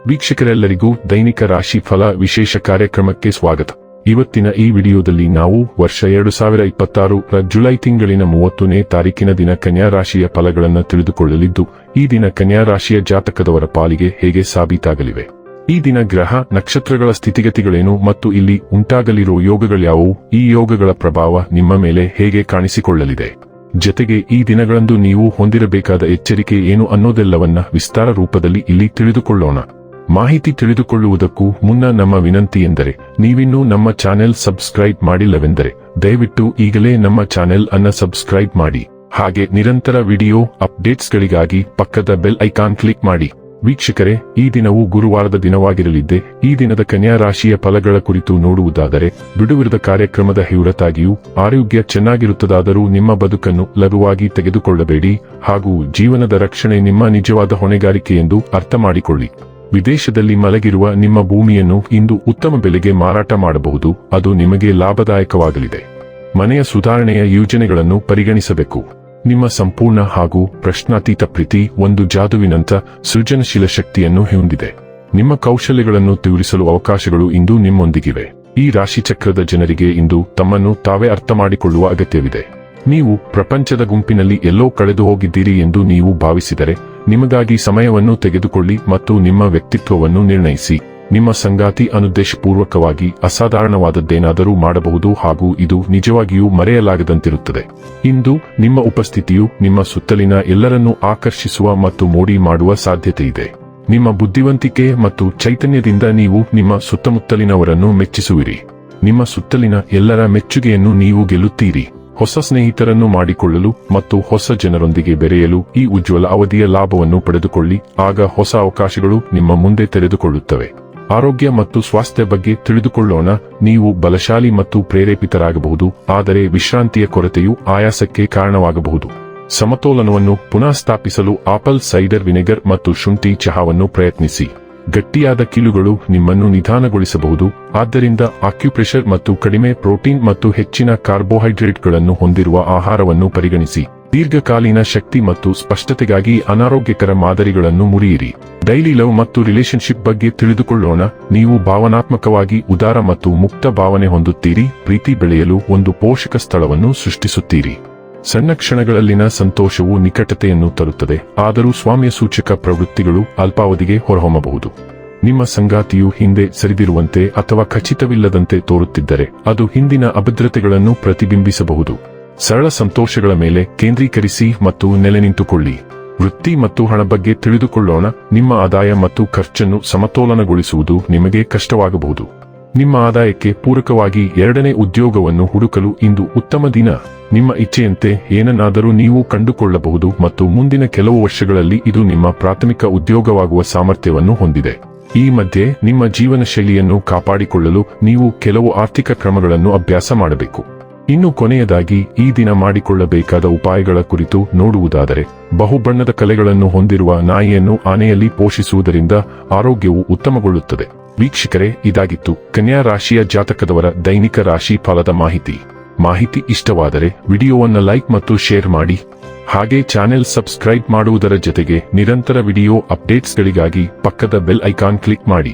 ವೀಕ್ಷಕರೆಲ್ಲರಿಗೂ ದೈನಿಕ ರಾಶಿ ಫಲ ವಿಶೇಷ ಕಾರ್ಯಕ್ರಮಕ್ಕೆ ಸ್ವಾಗತ. ಇವತ್ತಿನ ಈ ವಿಡಿಯೋದಲ್ಲಿ ನಾವು ವರ್ಷ 2026 ಜುಲೈ ತಿಂಗಳಿನ 30ನೇ ತಾರೀಕಿನ ದಿನ ಕನ್ಯಾ ರಾಶಿಯ ಫಲಗಳನ್ನು ತಿಳಿದುಕೊಳ್ಳಲಿದ್ದು, ಈ ದಿನ ಕನ್ಯಾ ರಾಶಿಯ ಜಾತಕದವರ ಪಾಲಿಗೆ ಹೇಗೆ ಸಾಬೀತಾಗಲಿವೆ, ಈ ದಿನ ಗ್ರಹ ನಕ್ಷತ್ರಗಳ ಸ್ಥಿತಿಗತಿಗಳೇನು ಮತ್ತು ಇಲ್ಲಿ ಉಂಟಾಗಲಿರುವ ಯೋಗಗಳ್ಯಾವುವು, ಈ ಯೋಗಗಳ ಪ್ರಭಾವ ನಿಮ್ಮ ಮೇಲೆ ಹೇಗೆ ಕಾಣಿಸಿಕೊಳ್ಳಲಿದೆ, ಜತೆಗೆ ಈ ದಿನಗಳಂದು ನೀವು ಹೊಂದಿರಬೇಕಾದ ಎಚ್ಚರಿಕೆ ಏನು ಅನ್ನೋದೆಲ್ಲವನ್ನ ವಿಸ್ತಾರ ರೂಪದಲ್ಲಿ ಇಲ್ಲಿ ತಿಳಿದುಕೊಳ್ಳೋಣ. ಮಾಹಿತಿ ತಿಳಿದುಕೊಳ್ಳುವುದಕ್ಕೂ ಮುನ್ನ ನಮ್ಮ ವಿನಂತಿ ಎಂದರೆ, ನೀವಿನ್ನೂ ನಮ್ಮ ಚಾನೆಲ್ ಸಬ್ಸ್ಕ್ರೈಬ್ ಮಾಡಿಲ್ಲವೆಂದರೆ ದಯವಿಟ್ಟು ಈಗಲೇ ನಮ್ಮ ಚಾನೆಲ್ ಅನ್ನ ಸಬ್ಸ್ಕ್ರೈಬ್ ಮಾಡಿ. ಹಾಗೆ ನಿರಂತರ ವಿಡಿಯೋ ಅಪ್ಡೇಟ್ಸ್ಗಳಿಗಾಗಿ ಪಕ್ಕದ ಬೆಲ್ ಐಕಾನ್ ಕ್ಲಿಕ್ ಮಾಡಿ. ವೀಕ್ಷಕರೇ, ಈ ದಿನವು ಗುರುವಾರದ ದಿನವಾಗಿರಲಿದ್ದೆ. ಈ ದಿನದ ಕನ್ಯಾ ರಾಶಿಯ ಫಲಗಳ ಕುರಿತು ನೋಡುವುದಾದರೆ, ಬಿಡುವಿರದ ಕಾರ್ಯಕ್ರಮದ ಹೊರತಾಗಿಯೂ ಆರೋಗ್ಯ ಚೆನ್ನಾಗಿರುತ್ತದಾದರೂ ನಿಮ್ಮ ಬದುಕನ್ನು ಲಘುವಾಗಿ ತೆಗೆದುಕೊಳ್ಳಬೇಡಿ ಹಾಗೂ ಜೀವನದ ರಕ್ಷಣೆ ನಿಮ್ಮ ನಿಜವಾದ ಹೊಣೆಗಾರಿಕೆ ಎಂದು ಅರ್ಥ ಮಾಡಿಕೊಳ್ಳಿ. ವಿದೇಶದಲ್ಲಿ ಮಲಗಿರುವ ನಿಮ್ಮ ಭೂಮಿಯನ್ನು ಇಂದು ಉತ್ತಮ ಬೆಲೆಗೆ ಮಾರಾಟ ಮಾಡಬಹುದು, ಅದು ನಿಮಗೆ ಲಾಭದಾಯಕವಾಗಲಿದೆ. ಮನೆಯ ಸುಧಾರಣೆಯ ಯೋಜನೆಗಳನ್ನು ಪರಿಗಣಿಸಬೇಕು. ನಿಮ್ಮ ಸಂಪೂರ್ಣ ಹಾಗೂ ಪ್ರಶ್ನಾತೀತ ಪ್ರೀತಿ ಒಂದು ಜಾದುವಿನಂಥ ಸೃಜನಶೀಲ ಶಕ್ತಿಯನ್ನು ಹೊಂದಿದೆ. ನಿಮ್ಮ ಕೌಶಲ್ಯಗಳನ್ನು ತೋರಿಸಲು ಅವಕಾಶಗಳು ಇಂದು ನಿಮ್ಮೊಂದಿಗಿವೆ. ಈ ರಾಶಿಚಕ್ರದ ಜನರಿಗೆ ಇಂದು ತಮ್ಮನ್ನು ತಾವೇ ಅರ್ಥ ಮಾಡಿಕೊಳ್ಳುವ ಅಗತ್ಯವಿದೆ. ನೀವು ಪ್ರಪಂಚದ ಗುಂಪಿನಲ್ಲಿ ಎಲ್ಲೋ ಕಳೆದು ಹೋಗಿದ್ದೀರಿ ಎಂದು ನೀವು ಭಾವಿಸಿದರೆ, ನಿಮಗಾಗಿ ಸಮಯವನ್ನು ತೆಗೆದುಕೊಳ್ಳಿ ಮತ್ತು ನಿಮ್ಮ ವ್ಯಕ್ತಿತ್ವವನ್ನು ನಿರ್ಣಯಿಸಿ. ನಿಮ್ಮ ಸಂಗಾತಿ ಅನುದ್ದೇಶಪೂರ್ವಕವಾಗಿ ಅಸಾಧಾರಣವಾದದ್ದೇನಾದರೂ ಮಾಡಬಹುದು ಹಾಗೂ ಇದು ನಿಜವಾಗಿಯೂ ಮರೆಯಲಾಗದಂತಿರುತ್ತದೆ. ಇಂದು ನಿಮ್ಮ ಉಪಸ್ಥಿತಿಯು ನಿಮ್ಮ ಸುತ್ತಲಿನ ಎಲ್ಲರನ್ನೂ ಆಕರ್ಷಿಸುವ ಮತ್ತು ಮೋಡಿ ಮಾಡುವ ಸಾಧ್ಯತೆಯಿದೆ. ನಿಮ್ಮ ಬುದ್ಧಿವಂತಿಕೆ ಮತ್ತು ಚೈತನ್ಯದಿಂದ ನೀವು ನಿಮ್ಮ ಸುತ್ತಮುತ್ತಲಿನವರನ್ನು ಮೆಚ್ಚಿಸುವಿರಿ. ನಿಮ್ಮ ಸುತ್ತಲಿನ ಎಲ್ಲರ ಮೆಚ್ಚುಗೆಯನ್ನು ನೀವು ಗೆಲ್ಲುತ್ತೀರಿ. ಹೊಸ ಸ್ನೇಹಿತರನ್ನು ಮಾಡಿಕೊಳ್ಳಲು ಮತ್ತು ಹೊಸ ಜನರೊಂದಿಗೆ ಬೆರೆಯಲು ಈ ಉಜ್ವಲ ಅವಧಿಯ ಲಾಭವನ್ನು ಪಡೆದುಕೊಳ್ಳಿ. ಆಗ ಹೊಸ ಅವಕಾಶಗಳು ನಿಮ್ಮ ಮುಂದೆ ತೆರೆದುಕೊಳ್ಳುತ್ತವೆ. ಆರೋಗ್ಯ ಮತ್ತು ಸ್ವಾಸ್ಥ್ಯ ಬಗ್ಗೆ ತಿಳಿದುಕೊಳ್ಳೋಣ. ನೀವು ಬಲಶಾಲಿ ಮತ್ತು ಪ್ರೇರೇಪಿತರಾಗಬಹುದು, ಆದರೆ ವಿಶ್ರಾಂತಿಯ ಕೊರತೆಯು ಆಯಾಸಕ್ಕೆ ಕಾರಣವಾಗಬಹುದು. ಸಮತೋಲನವನ್ನು ಪುನಃ ಸ್ಥಾಪಿಸಲು ಆಪಲ್ ಸೈಡರ್ ವಿನೆಗರ್ ಮತ್ತು ಶುಂಠಿ ಚಹಾವನ್ನು ಪ್ರಯತ್ನಿಸಿ. ಗಟ್ಟಿಯಾದ ಕೀಲುಗಳು ನಿಮ್ಮನ್ನು ನಿಧಾನಗೊಳಿಸಬಹುದು, ಆದ್ದರಿಂದ ಆಕ್ಯುಪ್ರೆಷರ್ ಮತ್ತು ಕಡಿಮೆ ಪ್ರೋಟೀನ್ ಮತ್ತು ಹೆಚ್ಚಿನ ಕಾರ್ಬೋಹೈಡ್ರೇಟ್ಗಳನ್ನು ಹೊಂದಿರುವ ಆಹಾರವನ್ನು ಪರಿಗಣಿಸಿ. ದೀರ್ಘಕಾಲೀನ ಶಕ್ತಿ ಮತ್ತು ಸ್ಪಷ್ಟತೆಗಾಗಿ ಅನಾರೋಗ್ಯಕರ ಮಾದರಿಗಳನ್ನು ಮುರಿಯಿರಿ. ಡೈಲಿ ಲವ್ ಮತ್ತು ರಿಲೇಶನ್ಶಿಪ್ ಬಗ್ಗೆ ತಿಳಿದುಕೊಳ್ಳೋಣ. ನೀವು ಭಾವನಾತ್ಮಕವಾಗಿ ಉದಾರ ಮತ್ತು ಮುಕ್ತ ಭಾವನೆ ಹೊಂದುತ್ತೀರಿ. ಪ್ರೀತಿ ಬೆಳೆಯಲು ಒಂದು ಪೋಷಕ ಸ್ಥಳವನ್ನು ಸೃಷ್ಟಿಸುತ್ತೀರಿ. ಸಣ್ಣ ಕ್ಷಣಗಳಲ್ಲಿನ ಸಂತೋಷವು ನಿಕಟತೆಯನ್ನು ತರುತ್ತದೆ, ಆದರೂ ಸ್ವಾಮ್ಯ ಸೂಚಕ ಪ್ರವೃತ್ತಿಗಳು ಅಲ್ಪಾವಧಿಗೆ ಹೊರಹೊಮ್ಮಬಹುದು. ನಿಮ್ಮ ಸಂಗಾತಿಯು ಹಿಂದೆ ಸರಿದಿರುವಂತೆ ಅಥವಾ ಖಚಿತವಿಲ್ಲದಂತೆ ತೋರುತ್ತಿದ್ದರೆ, ಅದು ಹಿಂದಿನ ಅಭದ್ರತೆಗಳನ್ನು ಪ್ರತಿಬಿಂಬಿಸಬಹುದು. ಸರಳ ಸಂತೋಷಗಳ ಮೇಲೆ ಕೇಂದ್ರೀಕರಿಸಿ ಮತ್ತು ನೆಲೆ ನಿಂತುಕೊಳ್ಳಿ. ವೃತ್ತಿ ಮತ್ತು ಹಣ ಬಗ್ಗೆ ತಿಳಿದುಕೊಳ್ಳೋಣ. ನಿಮ್ಮ ಆದಾಯ ಮತ್ತು ಖರ್ಚನ್ನು ಸಮತೋಲನಗೊಳಿಸುವುದು ನಿಮಗೆ ಕಷ್ಟವಾಗಬಹುದು. ನಿಮ್ಮ ಆದಾಯಕ್ಕೆ ಪೂರಕವಾಗಿ ಎರಡನೇ ಉದ್ಯೋಗವನ್ನು ಹುಡುಕಲು ಇಂದು ಉತ್ತಮ ದಿನ. ನಿಮ್ಮ ಇಚ್ಛೆಯಂತೆ ಏನನ್ನಾದರೂ ನೀವು ಕಂಡುಕೊಳ್ಳಬಹುದು ಮತ್ತು ಮುಂದಿನ ಕೆಲವು ವರ್ಷಗಳಲ್ಲಿ ಇದು ನಿಮ್ಮ ಪ್ರಾಥಮಿಕ ಉದ್ಯೋಗವಾಗುವ ಸಾಮರ್ಥ್ಯವನ್ನು ಹೊಂದಿದೆ. ಈ ಮಧ್ಯೆ ನಿಮ್ಮ ಜೀವನ ಶೈಲಿಯನ್ನು ಕಾಪಾಡಿಕೊಳ್ಳಲು ನೀವು ಕೆಲವು ಆರ್ಥಿಕ ಕ್ರಮಗಳನ್ನು ಅಭ್ಯಾಸ ಮಾಡಬೇಕು. ಇನ್ನು ಕೊನೆಯದಾಗಿ ಈ ದಿನ ಮಾಡಿಕೊಳ್ಳಬೇಕಾದ ಉಪಾಯಗಳ ಕುರಿತು ನೋಡುವುದಾದರೆ, ಬಹುಬಣ್ಣದ ಕಲೆಗಳನ್ನು ಹೊಂದಿರುವ ನಾಯಿಯನ್ನು ಆನೆಯಲ್ಲಿ ಪೋಷಿಸುವುದರಿಂದ ಆರೋಗ್ಯವು ಉತ್ತಮಗೊಳ್ಳುತ್ತದೆ. ವೀಕ್ಷಕರೇ, ಇದಾಗಿತ್ತು ಕನ್ಯಾ ರಾಶಿಯ ಜಾತಕದವರ ದೈನಿಕ ರಾಶಿ ಫಲದ ಮಾಹಿತಿ ಇಷ್ಟವಾದರೆ ವಿಡಿಯೋವನ್ನು ಲೈಕ್ ಮತ್ತು ಶೇರ್ ಮಾಡಿ. ಹಾಗೆ ಚಾನೆಲ್ ಸಬ್ಸ್ಕ್ರೈಬ್ ಮಾಡುವುದರ ಜೊತೆಗೆ ನಿರಂತರ ವಿಡಿಯೋ ಅಪ್ಡೇಟ್ಸ್ಗಳಿಗಾಗಿ ಪಕ್ಕದ ಬೆಲ್ ಐಕಾನ್ ಕ್ಲಿಕ್ ಮಾಡಿ.